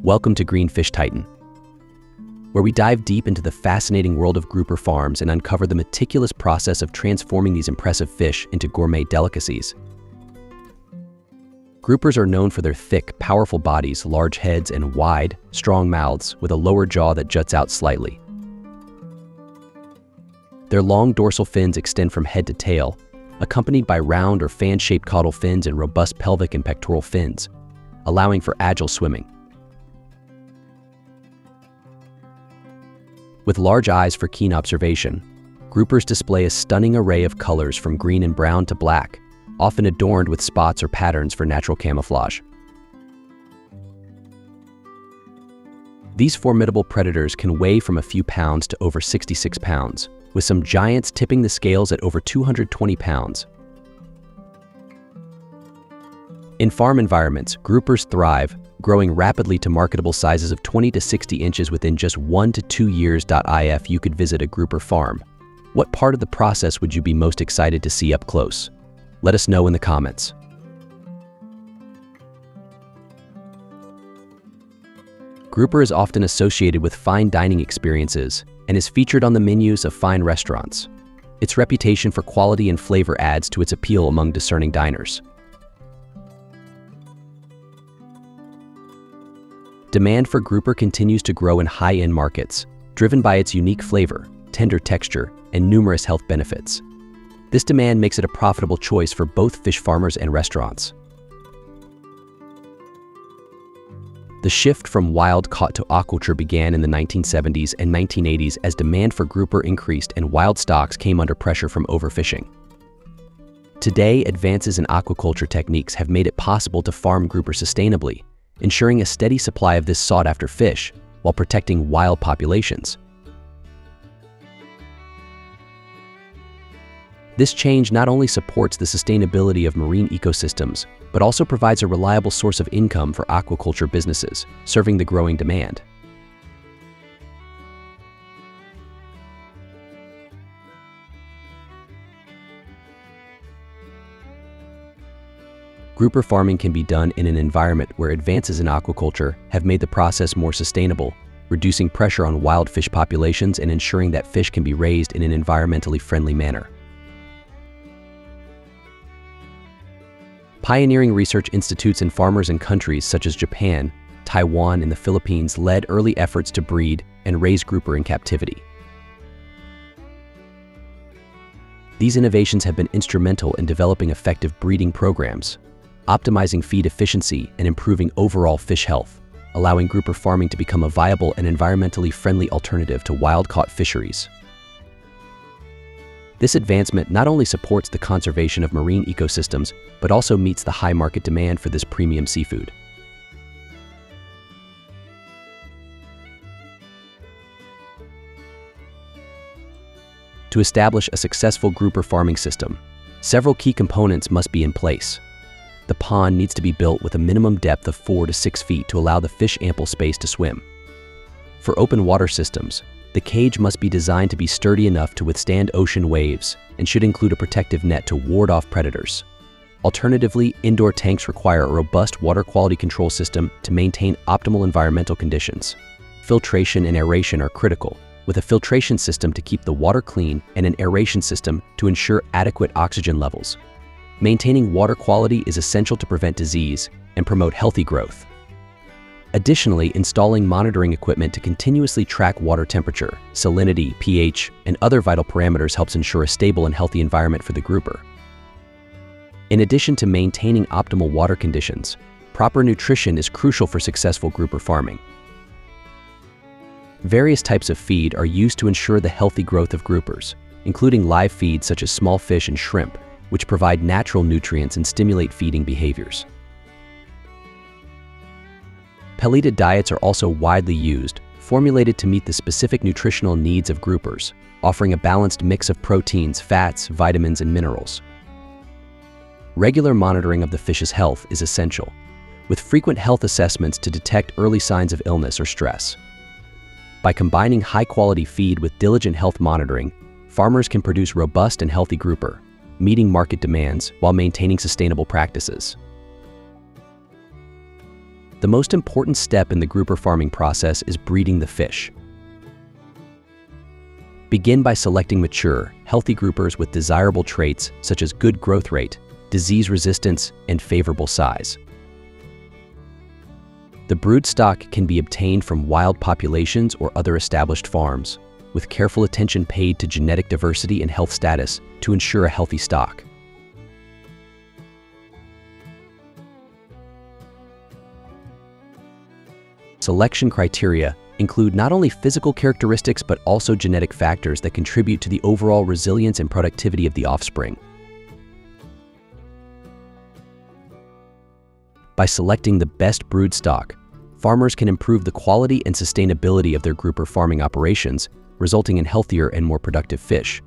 Welcome to Green Fish Titan, where we dive deep into the fascinating world of grouper farms and uncover the meticulous process of transforming these impressive fish into gourmet delicacies. Groupers are known for their thick, powerful bodies, large heads, and wide, strong mouths with a lower jaw that juts out slightly. Their long dorsal fins extend from head to tail, accompanied by round or fan-shaped caudal fins and robust pelvic and pectoral fins, allowing for agile swimming. With large eyes for keen observation, groupers display a stunning array of colors from green and brown to black, often adorned with spots or patterns for natural camouflage. These formidable predators can weigh from a few pounds to over 66 pounds, with some giants tipping the scales at over 220 pounds. In farm environments, groupers thrive, growing rapidly to marketable sizes of 20 to 60 inches within just 1 to 2 years. If you could visit a grouper farm, what part of the process would you be most excited to see up close? Let us know in the comments. Grouper is often associated with fine dining experiences and is featured on the menus of fine restaurants. Its reputation for quality and flavor adds to its appeal among discerning diners. Demand for grouper continues to grow in high-end markets, driven by its unique flavor, tender texture, and numerous health benefits. This demand makes it a profitable choice for both fish farmers and restaurants. The shift from wild-caught to aquaculture began in the 1970s and 1980s as demand for grouper increased and wild stocks came under pressure from overfishing. Today, advances in aquaculture techniques have made it possible to farm grouper sustainably, ensuring a steady supply of this sought-after fish while protecting wild populations. This change not only supports the sustainability of marine ecosystems, but also provides a reliable source of income for aquaculture businesses, serving the growing demand. Grouper farming can be done in an environment where advances in aquaculture have made the process more sustainable, reducing pressure on wild fish populations and ensuring that fish can be raised in an environmentally friendly manner. Pioneering research institutes in farmers in countries such as Japan, Taiwan, and the Philippines led early efforts to breed and raise grouper in captivity. These innovations have been instrumental in developing effective breeding programs, optimizing feed efficiency, and improving overall fish health, allowing grouper farming to become a viable and environmentally friendly alternative to wild-caught fisheries. This advancement not only supports the conservation of marine ecosystems, but also meets the high market demand for this premium seafood. To establish a successful grouper farming system, several key components must be in place. The pond needs to be built with a minimum depth of 4 to 6 feet to allow the fish ample space to swim. For open water systems, the cage must be designed to be sturdy enough to withstand ocean waves and should include a protective net to ward off predators. Alternatively, indoor tanks require a robust water quality control system to maintain optimal environmental conditions. Filtration and aeration are critical, with a filtration system to keep the water clean and an aeration system to ensure adequate oxygen levels. Maintaining water quality is essential to prevent disease and promote healthy growth. Additionally, installing monitoring equipment to continuously track water temperature, salinity, pH, and other vital parameters helps ensure a stable and healthy environment for the grouper. In addition to maintaining optimal water conditions, proper nutrition is crucial for successful grouper farming. Various types of feed are used to ensure the healthy growth of groupers, including live feed such as small fish and shrimp, which provide natural nutrients and stimulate feeding behaviors. Pelleted diets are also widely used, formulated to meet the specific nutritional needs of groupers, offering a balanced mix of proteins, fats, vitamins, and minerals. Regular monitoring of the fish's health is essential, with frequent health assessments to detect early signs of illness or stress. By combining high-quality feed with diligent health monitoring, farmers can produce robust and healthy grouper, meeting market demands while maintaining sustainable practices. The most important step in the grouper farming process is breeding the fish. Begin by selecting mature, healthy groupers with desirable traits such as good growth rate, disease resistance, and favorable size. The brood stock can be obtained from wild populations or other established farms, with careful attention paid to genetic diversity and health status to ensure a healthy stock. Selection criteria include not only physical characteristics but also genetic factors that contribute to the overall resilience and productivity of the offspring. By selecting the best brood stock, farmers can improve the quality and sustainability of their grouper farming operations, resulting in healthier and more productive fish.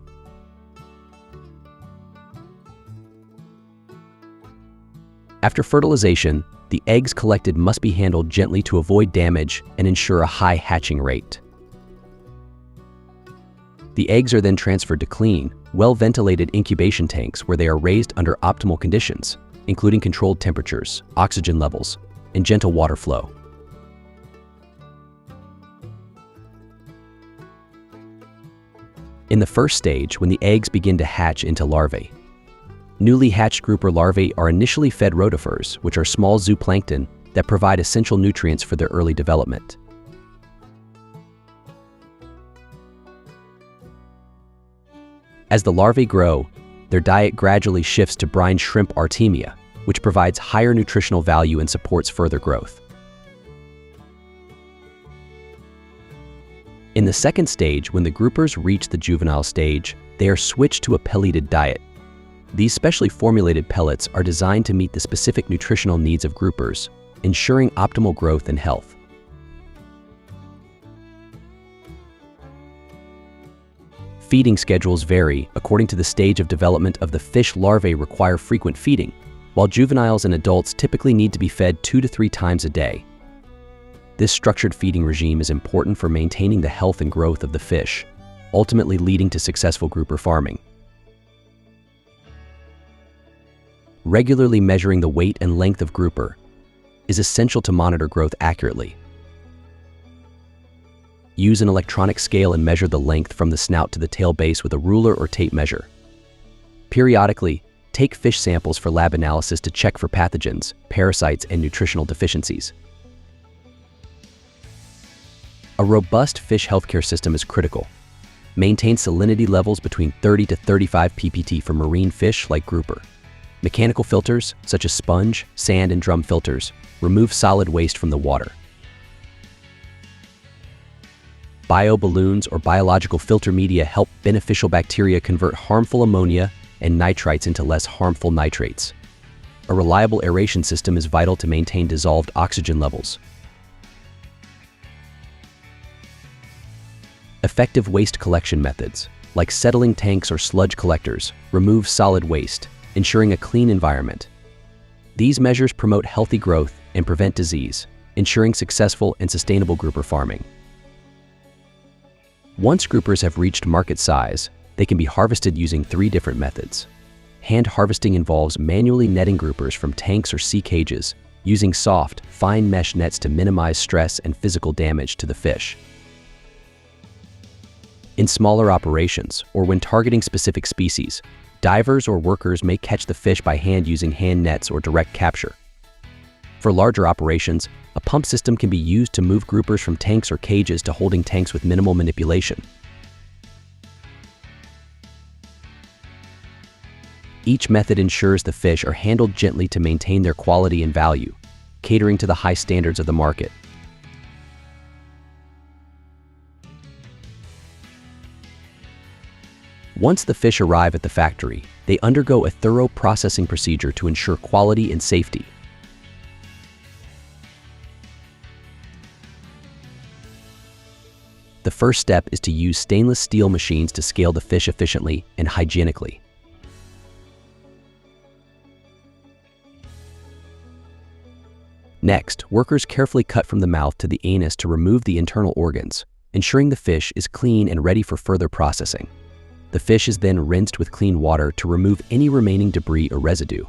After fertilization, the eggs collected must be handled gently to avoid damage and ensure a high hatching rate. The eggs are then transferred to clean, well-ventilated incubation tanks where they are raised under optimal conditions, including controlled temperatures, oxygen levels, and gentle water flow. In the first stage, when the eggs begin to hatch into larvae, newly hatched grouper larvae are initially fed rotifers, which are small zooplankton that provide essential nutrients for their early development. As the larvae grow, their diet gradually shifts to brine shrimp artemia, which provides higher nutritional value and supports further growth. In the second stage, when the groupers reach the juvenile stage, they are switched to a pelleted diet. These specially formulated pellets are designed to meet the specific nutritional needs of groupers, ensuring optimal growth and health. Feeding schedules vary according to the stage of development of the fish. Larvae require frequent feeding, while juveniles and adults typically need to be fed 2 to 3 times a day. This structured feeding regime is important for maintaining the health and growth of the fish, ultimately leading to successful grouper farming. Regularly measuring the weight and length of grouper is essential to monitor growth accurately. Use an electronic scale and measure the length from the snout to the tail base with a ruler or tape measure. Periodically, take fish samples for lab analysis to check for pathogens, parasites, and nutritional deficiencies. A robust fish healthcare system is critical. Maintain salinity levels between 30 to 35 ppt for marine fish like grouper. Mechanical filters, such as sponge, sand, and drum filters, remove solid waste from the water. Bioballoons or biological filter media help beneficial bacteria convert harmful ammonia and nitrites into less harmful nitrates. A reliable aeration system is vital to maintain dissolved oxygen levels. Effective waste collection methods, like settling tanks or sludge collectors, remove solid waste, ensuring a clean environment. These measures promote healthy growth and prevent disease, ensuring successful and sustainable grouper farming. Once groupers have reached market size, they can be harvested using 3 different methods. Hand harvesting involves manually netting groupers from tanks or sea cages, using soft, fine mesh nets to minimize stress and physical damage to the fish. In smaller operations, or when targeting specific species, divers or workers may catch the fish by hand using hand nets or direct capture. For larger operations, a pump system can be used to move groupers from tanks or cages to holding tanks with minimal manipulation. Each method ensures the fish are handled gently to maintain their quality and value, catering to the high standards of the market. Once the fish arrive at the factory, they undergo a thorough processing procedure to ensure quality and safety. The first step is to use stainless steel machines to scale the fish efficiently and hygienically. Next, workers carefully cut from the mouth to the anus to remove the internal organs, ensuring the fish is clean and ready for further processing. The fish is then rinsed with clean water to remove any remaining debris or residue.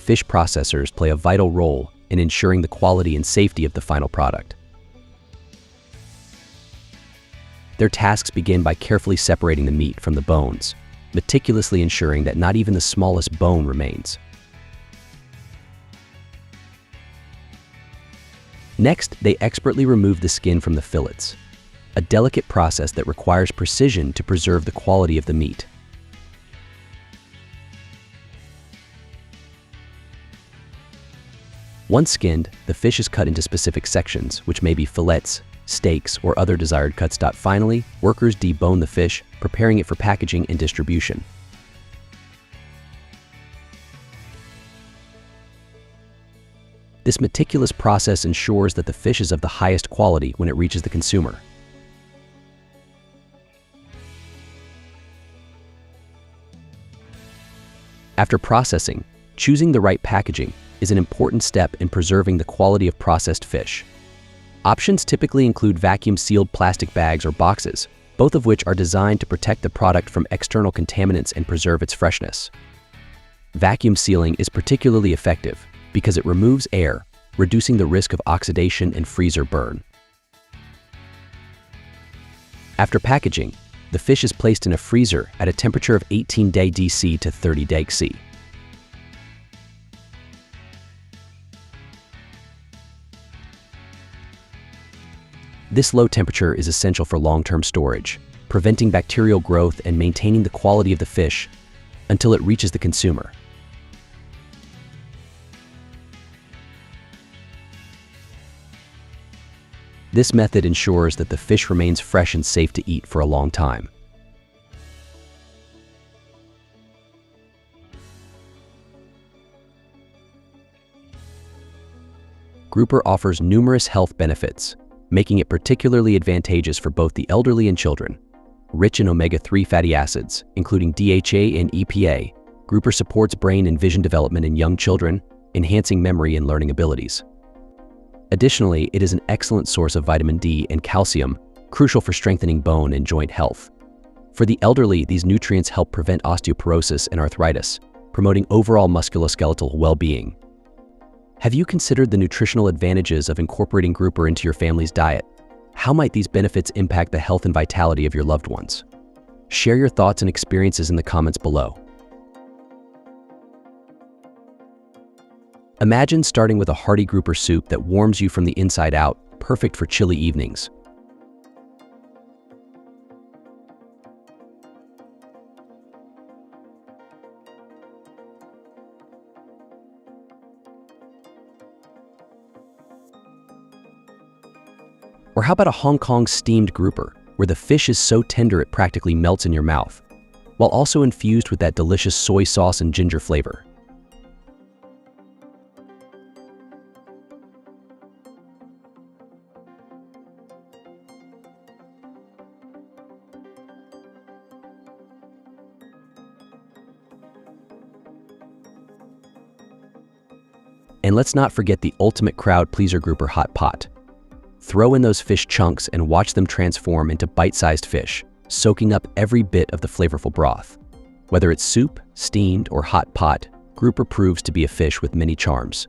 fish processors play a vital role in ensuring the quality and safety of the final product. Their tasks begin by carefully separating the meat from the bones, meticulously ensuring that not even the smallest bone remains. Next, they expertly remove the skin from the fillets, a delicate process that requires precision to preserve the quality of the meat. Once skinned, the fish is cut into specific sections, which may be fillets, steaks, or other desired cuts. Finally, workers debone the fish, preparing it for packaging and distribution. This meticulous process ensures that the fish is of the highest quality when it reaches the consumer. After processing, choosing the right packaging is an important step in preserving the quality of processed fish. Options typically include vacuum-sealed plastic bags or boxes, both of which are designed to protect the product from external contaminants and preserve its freshness. Vacuum sealing is particularly effective because it removes air, reducing the risk of oxidation and freezer burn. After packaging, the fish is placed in a freezer at a temperature of 18° DC to 30° C. This low temperature is essential for long-term storage, preventing bacterial growth and maintaining the quality of the fish until it reaches the consumer. This method ensures that the fish remains fresh and safe to eat for a long time. Grouper offers numerous health benefits, making it particularly advantageous for both the elderly and children. Rich in omega-3 fatty acids, including DHA and EPA, grouper supports brain and vision development in young children, enhancing memory and learning abilities. Additionally, it is an excellent source of vitamin D and calcium, crucial for strengthening bone and joint health. For the elderly, these nutrients help prevent osteoporosis and arthritis, promoting overall musculoskeletal well-being. Have you considered the nutritional advantages of incorporating grouper into your family's diet? How might these benefits impact the health and vitality of your loved ones? Share your thoughts and experiences in the comments below. Imagine starting with a hearty grouper soup that warms you from the inside out, perfect for chilly evenings. Or how about a Hong Kong steamed grouper, where the fish is so tender it practically melts in your mouth, while also infused with that delicious soy sauce and ginger flavor. And let's not forget the ultimate crowd pleaser grouper hot pot. Throw in those fish chunks and watch them transform into bite-sized fish, soaking up every bit of the flavorful broth. Whether it's soup, steamed, or hot pot, grouper proves to be a fish with many charms.